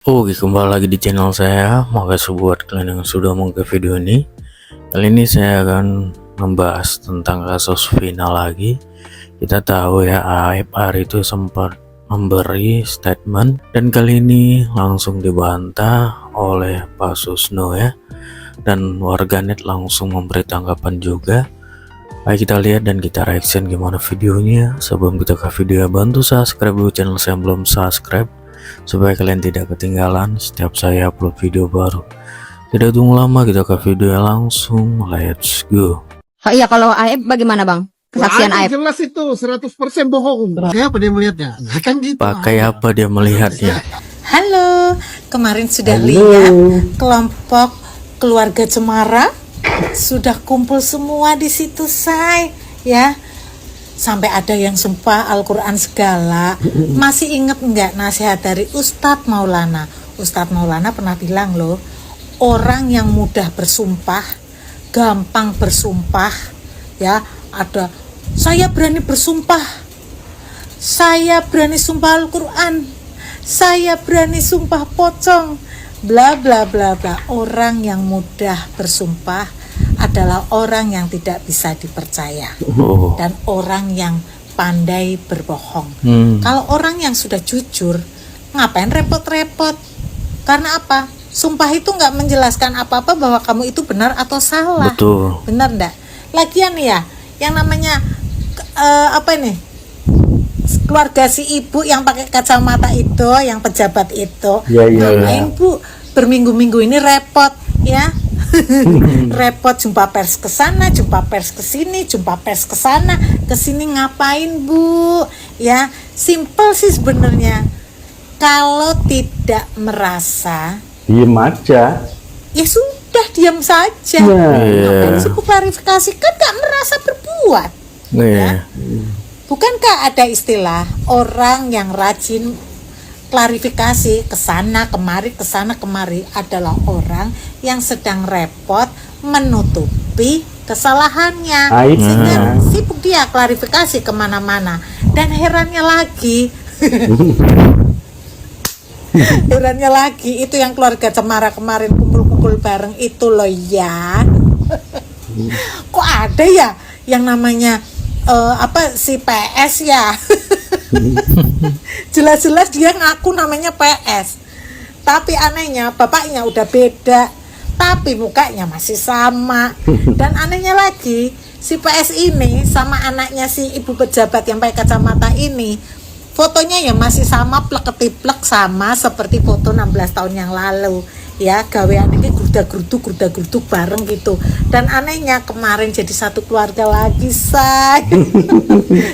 Oke, kembali lagi di channel saya. Makasih buat kalian yang sudah mau ke video ini. Kali ini saya akan membahas tentang kasus Vina lagi. Kita tahu ya, Aib hari itu sempat memberi statement dan kali ini langsung dibantah oleh Pak Susno ya. Dan warganet langsung memberi tanggapan juga. Ayo kita lihat dan kita reaction gimana videonya. Sebelum kita ke video, bantu subscribe dulu channel saya yang belum subscribe, supaya kalian tidak ketinggalan setiap saya upload video baru. Tidak tunggu lama, kita ke video langsung. Let's go. Oh iya, kalau Aib bagaimana bang? Kesaksian Aib. Jelas itu 100% bohong. Kayak apa dia melihatnya? Nah, kan gitu. Pakai apa dia melihatnya? Halo, kemarin sudah lihat kelompok keluarga Cemara sudah kumpul semua di situ, say, ya. Sampai ada yang sumpah Al-Quran segala. Masih inget nggak nasihat dari Ustadz Maulana? Ustadz Maulana pernah bilang loh, orang yang mudah bersumpah, gampang bersumpah, ya, ada saya berani bersumpah, saya berani sumpah Al-Quran, saya berani sumpah pocong, bla bla bla bla. Orang yang mudah bersumpah adalah orang yang tidak bisa dipercaya dan orang yang pandai berbohong. Kalau orang yang sudah jujur, ngapain repot-repot? Karena apa? Sumpah itu nggak menjelaskan apa-apa bahwa kamu itu benar atau salah. Betul. Benar ndak? Lagian ya, yang namanya apa ini? Keluarga si ibu yang pakai kacamata itu, yang pejabat itu, ngapain Bu berminggu-minggu ini repot ya? Repot jumpa pers ke sana, jumpa pers ke sini, jumpa pers ke sana, ke sini, ngapain Bu? Ya, simple sih sebenarnya. Kalau tidak merasa, Diem aja. ya sudah diam saja. Ngapain sih Bu klarifikasi? Kan gak merasa berbuat. Ya. Bukankah ada istilah orang yang rajin klarifikasi kesana kemari adalah orang yang sedang repot menutupi kesalahannya, sehingga sibuk dia klarifikasi kemana-mana. Dan herannya lagi herannya lagi itu yang keluarga Cemara kemarin kumpul-kumpul bareng itu loh ya. Kok ada ya yang namanya si PS ya. Jelas-jelas dia ngaku namanya PS, tapi anehnya bapaknya udah beda, tapi mukanya masih sama. Dan anehnya lagi, si PS ini sama anaknya si ibu pejabat yang pakai kacamata ini, fotonya ya masih sama, plek-ketiplek sama seperti foto 16 tahun yang lalu. Ya, gawean ini grudak-gruduk bareng gitu. Dan anehnya kemarin jadi satu keluarga lagi, say.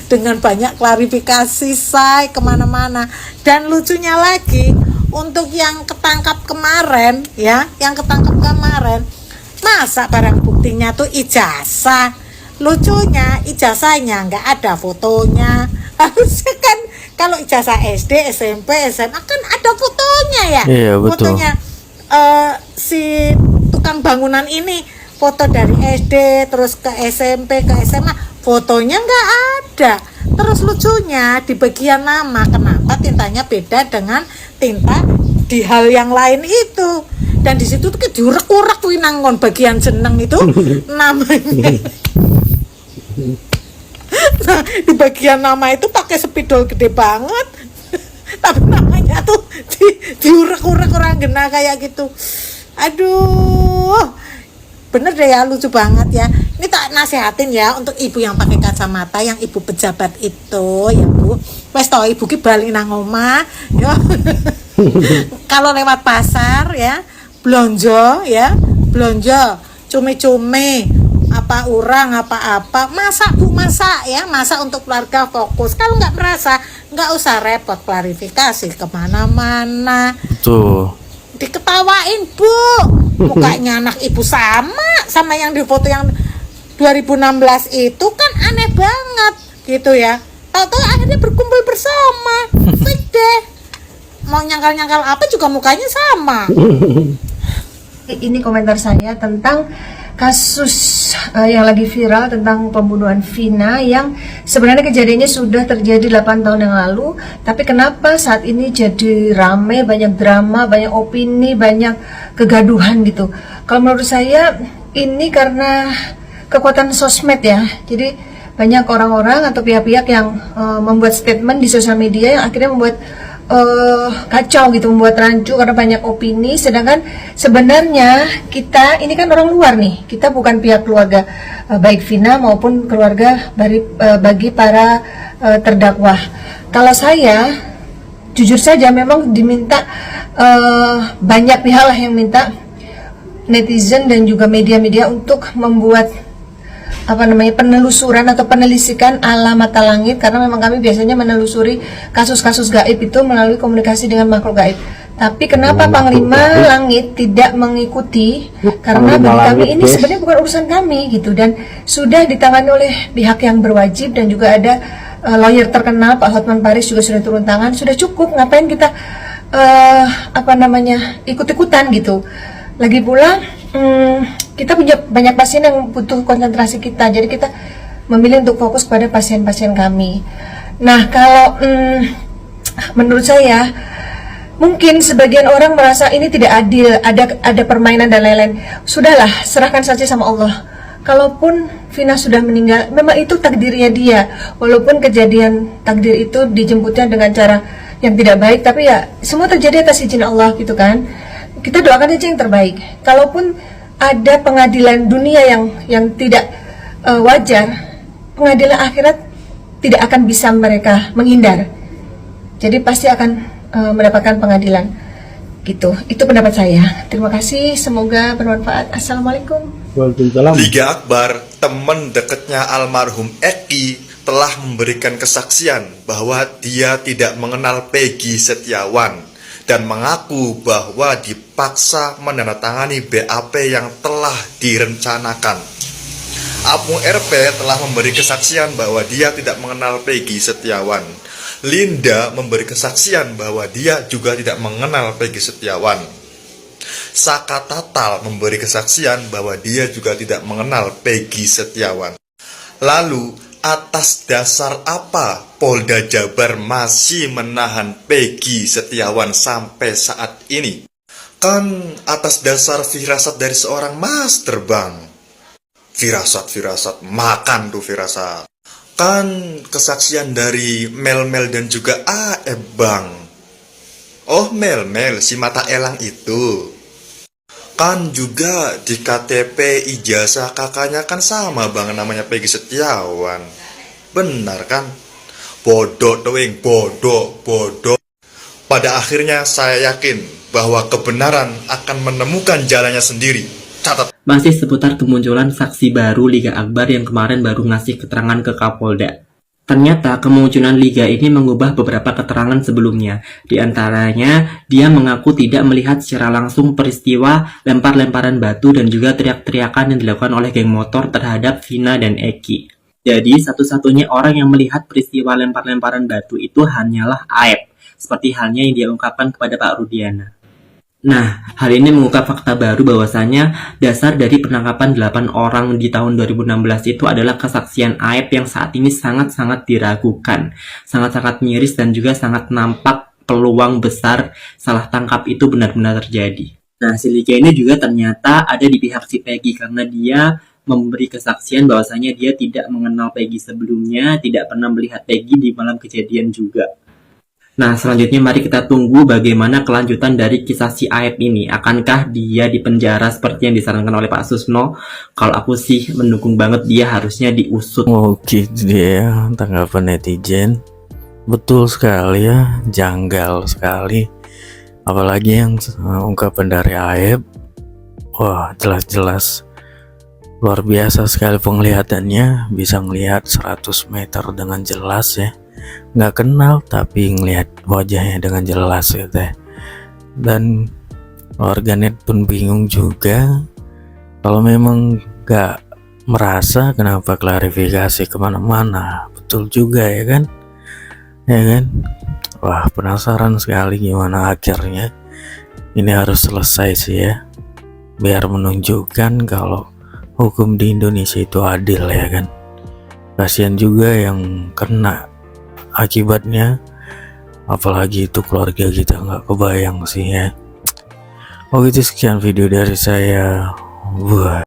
Dengan banyak klarifikasi, say, kemana-mana. Dan lucunya lagi, untuk yang ketangkap kemarin, ya, masa barang buktinya tuh ijazah. Lucunya ijazahnya nggak ada fotonya. Harusnya kan kalau ijazah SD, SMP, SMA kan ada fotonya ya. Iya, betul. Fotonya si tukang bangunan ini, foto dari SD terus ke SMP ke SMA, fotonya nggak ada. Terus lucunya di bagian nama, kenapa tintanya beda dengan tinta di hal yang lain itu? Dan di situ tuh diurek-urek winangon bagian jeneng itu namanya. Nah, di bagian nama itu pakai spidol gede banget. Tapi namanya tuh diurek-urek orang gena kayak gitu. Aduh, bener deh ya, lucu banget ya. Ini tak nasihatin ya untuk ibu yang pakai kacamata, yang ibu pejabat itu ya Bu. Wes toh ibu ki bali nang omah ya. Kalau lewat pasar ya, blonjo cumi-cumi apa urang apa-apa, masak Bu, masak ya, masak untuk keluarga, fokus. Kalau nggak merasa, nggak usah repot klarifikasi kemana-mana. Tuh. Diketawain Bu, mukanya anak ibu sama yang di foto yang 2016 itu kan aneh banget gitu ya. Tahu-tahu akhirnya berkumpul bersama, fake deh. Mau nyangkal-nyangkal apa juga mukanya sama. Ini komentar saya tentang kasus yang lagi viral tentang pembunuhan Vina yang sebenarnya kejadiannya sudah terjadi 8 tahun yang lalu, tapi kenapa saat ini jadi rame, banyak drama, banyak opini, banyak kegaduhan gitu. Kalau menurut saya ini karena kekuatan sosmed ya. Jadi banyak orang-orang atau pihak-pihak yang membuat statement di sosial media yang akhirnya membuat kacau gitu, membuat rancu karena banyak opini. Sedangkan sebenarnya kita ini kan orang luar nih, kita bukan pihak keluarga baik Vina maupun keluarga bagi para terdakwa. Kalau saya jujur saja memang diminta banyak pihak lah yang minta netizen dan juga media-media untuk membuat penelusuran atau penelitikan ala mata langit, karena memang kami biasanya menelusuri kasus-kasus gaib itu melalui komunikasi dengan makhluk gaib. Tapi kenapa Panglima Langit tidak mengikuti? Karena bagi kami ini sebenarnya bukan urusan kami gitu, dan sudah ditangani oleh pihak yang berwajib dan juga ada lawyer terkenal Pak Hotman Paris juga sudah turun tangan. Sudah cukup, ngapain kita ikut-ikutan gitu. Lagi pula kita punya banyak pasien yang butuh konsentrasi kita, jadi kita memilih untuk fokus pada pasien-pasien kami. Nah, kalau menurut saya mungkin sebagian orang merasa ini tidak adil, ada permainan dan lain-lain. Sudahlah, serahkan saja sama Allah. Kalaupun Vina sudah meninggal, memang itu takdirnya dia. Walaupun kejadian takdir itu dijemputnya dengan cara yang tidak baik, tapi ya semua terjadi atas izin Allah gitu kan. Kita doakan aja yang terbaik. Kalaupun ada pengadilan dunia yang tidak wajar, pengadilan akhirat tidak akan bisa mereka menghindar. Jadi pasti akan mendapatkan pengadilan gitu. Itu pendapat saya. Terima kasih, semoga bermanfaat. Assalamualaikum. Liga Akbar, teman dekatnya almarhum Eki, telah memberikan kesaksian bahwa dia tidak mengenal Peggy Setiawan dan mengaku bahwa dipaksa menandatangani BAP yang telah direncanakan. Apung RP telah memberi kesaksian bahwa dia tidak mengenal Peggy Setiawan. Linda memberi kesaksian bahwa dia juga tidak mengenal Peggy Setiawan. Saka Tatal memberi kesaksian bahwa dia juga tidak mengenal Peggy Setiawan. Lalu, atas dasar apa Polda Jabar masih menahan Peggy Setiawan sampai saat ini? Kan atas dasar firasat dari seorang master, Bang. Firasat, makan tuh firasat. Kan kesaksian dari Mel dan juga Aeb, Bang. Oh, Mel, si mata elang itu. Kan juga di KTP ijazah kakaknya kan sama, Bang, namanya Peggy Setiawan. Benar kan? Bodoh doing, bodoh. Pada akhirnya saya yakin bahwa kebenaran akan menemukan jalannya sendiri. Catat. Masih seputar kemunculan saksi baru Liga Akbar yang kemarin baru ngasih keterangan ke Kapolda. Ternyata kemunculan Liga ini mengubah beberapa keterangan sebelumnya. Di antaranya, dia mengaku tidak melihat secara langsung peristiwa lempar-lemparan batu dan juga teriak-teriakan yang dilakukan oleh geng motor terhadap Vina dan Eki. Jadi, satu-satunya orang yang melihat peristiwa lempar-lemparan batu itu hanyalah Aeb, seperti halnya yang dia ungkapkan kepada Pak Rudiana. Nah, hal ini mengungkap fakta baru bahwasanya dasar dari penangkapan 8 orang di tahun 2016 itu adalah kesaksian Aeb yang saat ini sangat-sangat diragukan, sangat-sangat miris dan juga sangat nampak peluang besar salah tangkap itu benar-benar terjadi. Nah, si Liga ini juga ternyata ada di pihak si Peggy karena dia memberi kesaksian bahwasanya dia tidak mengenal Peggy sebelumnya, tidak pernah melihat Peggy di malam kejadian juga. Nah, selanjutnya mari kita tunggu bagaimana kelanjutan dari kisah si Aeb ini. Akankah dia dipenjara seperti yang disarankan oleh Pak Susno? Kalau aku sih mendukung banget dia harusnya diusut. Oke, dia tanggapan netizen. Betul sekali ya, janggal sekali. Apalagi yang ungkapan dari Aeb. Wah, jelas-jelas luar biasa sekali penglihatannya. Bisa ngelihat 100 meter dengan jelas ya. Nggak kenal tapi ngelihat wajahnya dengan jelas gitu ya. Dan warganet pun bingung juga kalau memang nggak merasa kenapa klarifikasi kemana-mana. Betul juga ya kan, wah penasaran sekali gimana akhirnya. Ini harus selesai sih ya, biar menunjukkan kalau hukum di Indonesia itu adil ya kan. Kasihan juga yang kena akibatnya, apalagi itu keluarga kita, nggak kebayang sih ya. Oh gitu, sekian video dari saya. Wah.